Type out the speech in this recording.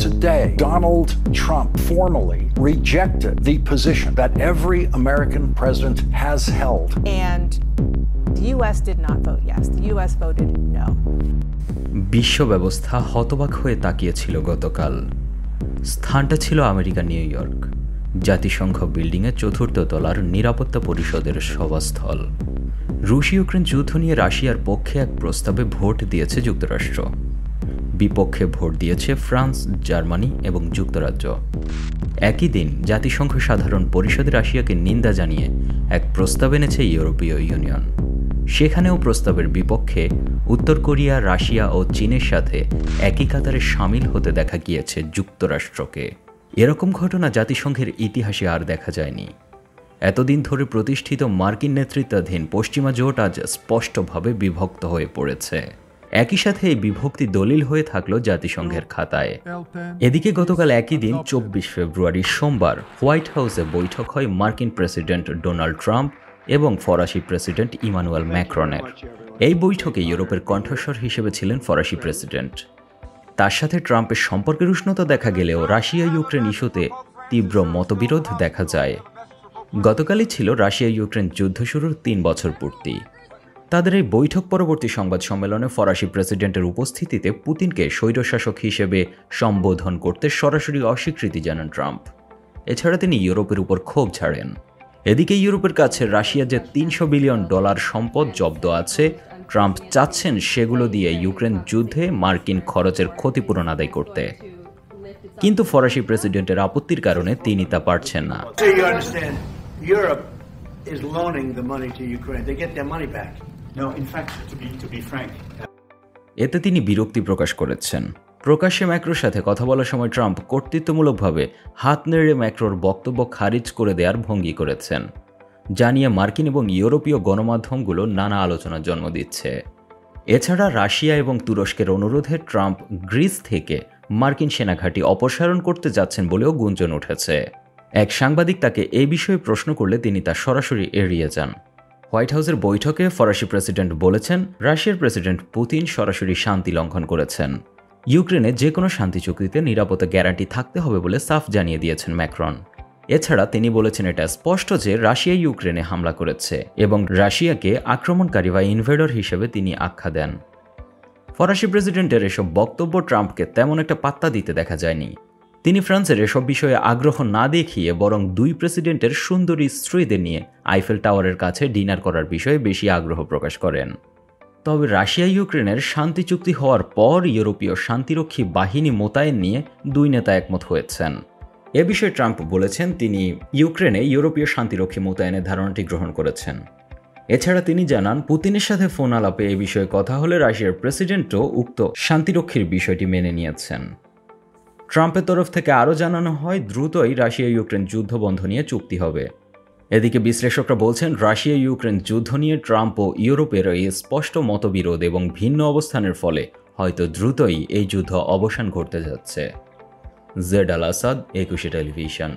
today, Donald Trump formally rejected the position that every American president has held. And the U.S. did not vote yes. The U.S. voted no. বিশ্ব ব্যবস্থা হতবাক হয়ে তাকিয়েছিল গতকাল। স্থানটা ছিল আমেরিকা নিউ ইয়র্ক, জাতিসংঘ বিল্ডিংয়ের চতুর্থ তলার নিরাপত্তা পরিষদের সভাস্থল। রুশ ইউক্রেন যুদ্ধ নিয়ে রাশিয়ার পক্ষে এক প্রস্তাবে ভোট দিয়েছে যুক্তরাষ্ট্র, বিপক্ষে ভোট দিয়েছে ফ্রান্স, জার্মানি এবং যুক্তরাজ্য। একই দিন জাতিসংঘ সাধারণ পরিষদে রাশিয়াকে নিন্দা জানিয়ে এক প্রস্তাব এনেছে ইউরোপীয় ইউনিয়ন। সেখানেও প্রস্তাবের বিপক্ষে উত্তর কোরিয়া, রাশিয়া ও চীনের সাথে একই কাতারে সামিল হতে দেখা গিয়েছে যুক্তরাষ্ট্রকে। এরকম ঘটনা জাতিসংঘের ইতিহাসে আর দেখা যায়নি। এতদিন ধরে প্রতিষ্ঠিত মার্কিন নেতৃত্বাধীন পশ্চিমা জোট আজ স্পষ্টভাবে বিভক্ত হয়ে পড়েছে। একই সাথে এই বিভক্তি দলিল হয়ে থাকলো জাতিসংঘের খাতায়। এদিকে গতকাল একই দিন 24 ফেব্রুয়ারি সোমবার হোয়াইট হাউসে বৈঠক হয় মার্কিন প্রেসিডেন্ট ডোনাল্ড ট্রাম্প এবং ফরাসি প্রেসিডেন্ট ইমানুয়েল ম্যাক্রনের। এই বৈঠকে ইউরোপের কণ্ঠস্বর হিসেবে ছিলেন ফরাসি প্রেসিডেন্ট। তার সাথে ট্রাম্পের সম্পর্কের উষ্ণতা দেখা গেলেও রাশিয়া ইউক্রেন ইস্যুতে তীব্র মতবিরোধ দেখা যায়। গতকালই ছিল রাশিয়া ইউক্রেন যুদ্ধ শুরুর 3 বছর পূর্তি। তাদের এই বৈঠক পরবর্তী সংবাদ সম্মেলনে ফরাসি প্রেসিডেন্টের উপস্থিতিতে পুতিনকে স্বৈরশাসক হিসেবে সম্বোধন করতে সরাসরি অস্বীকৃতি জানান ট্রাম্প। এছাড়া তিনি ইউরোপের উপর ক্ষোভ ঝাড়েন। এদিকে ইউরোপের কাছে রাশিয়ার যে $300 বিলিয়ন সম্পদ জব্দ আছে, ট্রাম্প চাচ্ছেন সেগুলো দিয়ে ইউক্রেন যুদ্ধে মার্কিন খরচের ক্ষতিপূরণ আদায় করতে। কিন্তু ফরাসি প্রেসিডেন্টের আপত্তির কারণে তিনি তা পারছেন না। এতে তিনি বিরক্তি প্রকাশ করেছেন। প্রকাশ্যে ম্যাক্রোর সাথে কথা বলার সময় ট্রাম্প কর্তৃত্বমূলকভাবে হাত নেড়ে ম্যাক্রোর বক্তব্য খারিজ করে দেওয়ার ভঙ্গি করেছেন, জানিয়ে মার্কিন এবং ইউরোপীয় গণমাধ্যমগুলো নানা আলোচনার জন্ম দিচ্ছে। এছাড়া রাশিয়া এবং তুরস্কের অনুরোধে ট্রাম্প গ্রিস থেকে মার্কিন সেনাঘাঁটি অপসারণ করতে যাচ্ছেন বলেও গুঞ্জন উঠেছে। এক সাংবাদিক তাকে এই বিষয়ে প্রশ্ন করলে তিনি তা সরাসরি এড়িয়ে যান। হোয়াইট হাউসের বৈঠকে ফরাসি প্রেসিডেন্ট বলেছেন, রাশিয়ার প্রেসিডেন্ট পুতিন সরাসরি শান্তি লঙ্ঘন করেছেন। ইউক্রেনে যে কোনো শান্তি চুক্তিতে নিরাপত্তা গ্যারান্টি থাকতে হবে বলে সাফ জানিয়ে দিয়েছেন ম্যাক্রন। এছাড়া তিনি বলেছেন এটা স্পষ্ট যে রাশিয়া ইউক্রেনে হামলা করেছে এবং রাশিয়াকে আক্রমণকারী বা ইনভেডর হিসেবে তিনি আখ্যা দেন। ফরাসি প্রেসিডেন্টের এসব বক্তব্য ট্রাম্পকে তেমন একটা পাত্তা দিতে দেখা যায়নি। তিনি ফ্রান্সের এসব বিষয়ে আগ্রহ না দেখিয়ে বরং দুই প্রেসিডেন্টের সুন্দরী স্ত্রীদের নিয়ে আইফেল টাওয়ারের কাছে ডিনার করার বিষয়ে বেশি আগ্রহ প্রকাশ করেন। তবে রাশিয়া ইউক্রেনের শান্তি চুক্তি হওয়ার পর ইউরোপীয় শান্তিরক্ষী বাহিনী মোতায়েন নিয়ে দুই নেতা একমত হয়েছেন। এ বিষয়ে ট্রাম্প বলেছেন তিনি ইউক্রেনে ইউরোপীয় শান্তিরক্ষী মোতায়েনের ধারণাটি গ্রহণ করেছেন। এছাড়া তিনি জানান, পুতিনের সাথে ফোন আলাপে এ বিষয়ে কথা হলে রাশিয়ার প্রেসিডেন্টও উক্ত শান্তিরক্ষীর বিষয়টি মেনে নিয়েছেন। ট্রাম্পের তরফ থেকে আরও জানানো হয় দ্রুতই রাশিয়া ইউক্রেন যুদ্ধ বন্ধ নিয়ে চুক্তি হবে। এদিকে বিশ্লেষকরা বলছেন, রাশিয়া ইউক্রেন যুদ্ধ নিয়ে ট্রাম্প ও ইউরোপের এই স্পষ্ট মতবিরোধ এবং ভিন্ন অবস্থানের ফলে হয়তো দ্রুতই এই যুদ্ধ অবসান ঘটতে যাচ্ছে। জেড আল আসাদ, 21 টেলিভিশন।